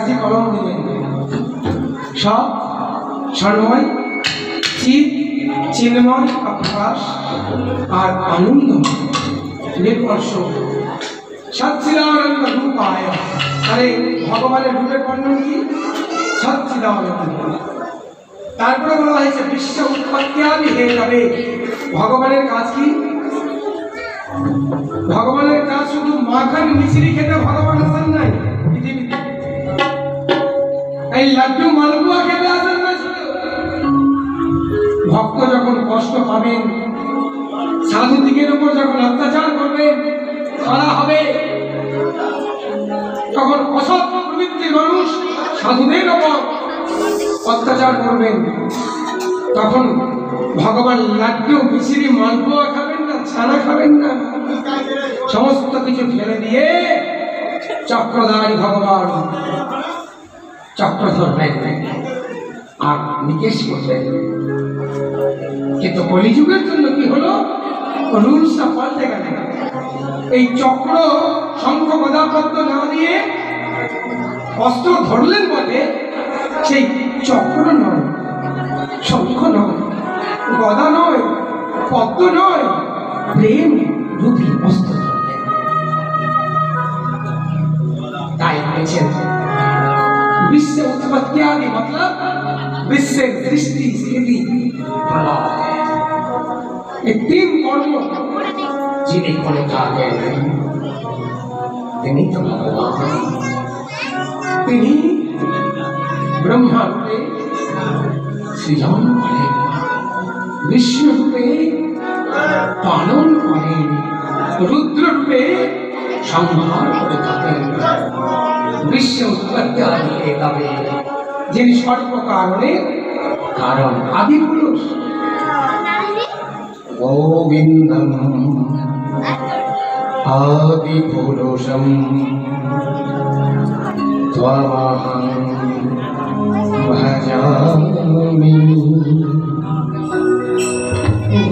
চারটি কলম দিলেন, সব স্বর্ণময়, চিৎ, চিন্ময়, প্রকাশ আর আনন্দ নির্কর্ষ সচ্চিদানন্দ রূপায়। আরে ভগবানের রূপের বর্ণন কি? সচ্চিদানন্দ। তারপরে বলা হয়েছে বিশ্ব উৎপত্তি আদি হে তবে। ভগবানের কাজ কি? ভগবানের কাজ শুধু মাখন মিশ্রি খেতে ভগবান আসেন নাই পৃথিবীতে, এই লাড্ডু মালপুয়া খেতে আসেন না। ভক্ত যখন কষ্ট পাবেন, সাধু দিকের উপর যখন অত্যাচার করবেন, করা হবে, তখন অসৎ প্রবৃত্তির মানুষ সাধুদের উপর অত্যাচার করবেন, তখন ভগবান লাড্ডু মিশ্রি মালপুয়া খাবেন না, ছানা খাবেন না, সমস্ত কিছু ফেলে দিয়ে চক্রধারী ভগবান চক্র ধরবেন আর নিকেশ করবেন। কিন্তু কলিযুগের জন্য কি হলো? রুলসটা পাল্টে গেল। এই চক্র শঙ্খ গদা পদ্ম না দিয়ে অস্ত্র ধরলেন বটে, সেই চক্র নয়, শঙ্খ নয়, গদা নয়, পদ্ম নয়, প্রেম রূপী অস্ত্র ধরলেন। তাই বলেছেন বিশ্ব উৎপত্তি আদি মতলব বিশ্বের সৃষ্টি স্থিতি প্রলয়। এই তিন কর্ম যিনি করে থাকেন তিনি তো ভগবান। তিনি ব্রহ্মা রূপে সৃজন করেন, বিষ্ণু রূপে পালন করেন, রুদ্র রূপে সংহার করে থাকেন। বিশ্ব উৎপত্তি আদি হে তবে, যিনি সর্বকারণের কারণ, আদি পুরুষ। গোবিন্দম আদি পুরুষম ত্বমহং ভজামি।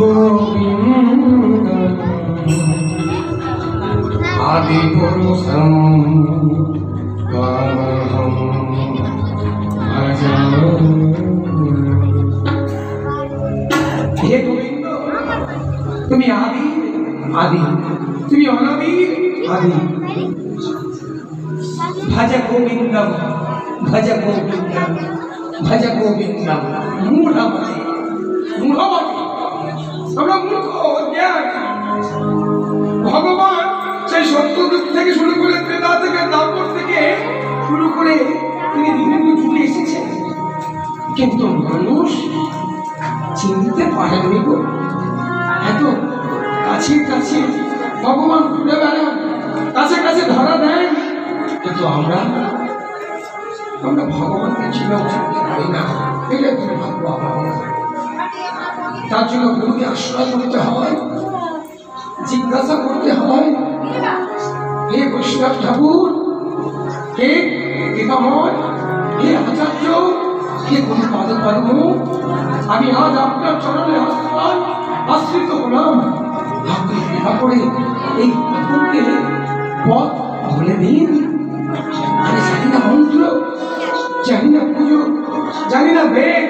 গোবিন্দম আদি পুরুষম ত্বমহং ভজামি। হে গোবিন্দ, তুমি আদি আদি, তুমি অনাদি আদি। ভজ গোবিন্দম, ভজ গোবিন্দম, ভজ গোবিন্দম। মূঢ়মতি, মূঢ়মতি, আমরা মূর্খ, অজ্ঞান। ভগবান সেই সত্যযুগ থেকে শুরু করে, ত্রেতা থেকে, দ্বাপর থেকে শুরু করে তিনি বিভিন্ন যুগে এসেছেন, কিন্তু মানুষ চিনতে পারেননি গো। এত কাছে কাছে ভগবান ঘুরে বেড়ান, কাছে কাছে ধরা দেন, কিন্তু আমরা ভগবানকে চিনে চিনতে পারি না। এটা দুর্ভাগ্য আমার। তার জন্য গুরুকে আশ্রয় করতে হয়, জিজ্ঞাসা করতে হয়, হে বৈষ্ণব ঠাকুর, হে পিতাময়, হে আচার্য, হে গুরু পাদপদ্ম, আমি আজ আপনার চরণে আশ্রিত হলাম। আপনি কৃপা করে এই পথ বলে দিন। আমি জানি না মন্ত্র, জানি না পুজো, জানি না বেদ,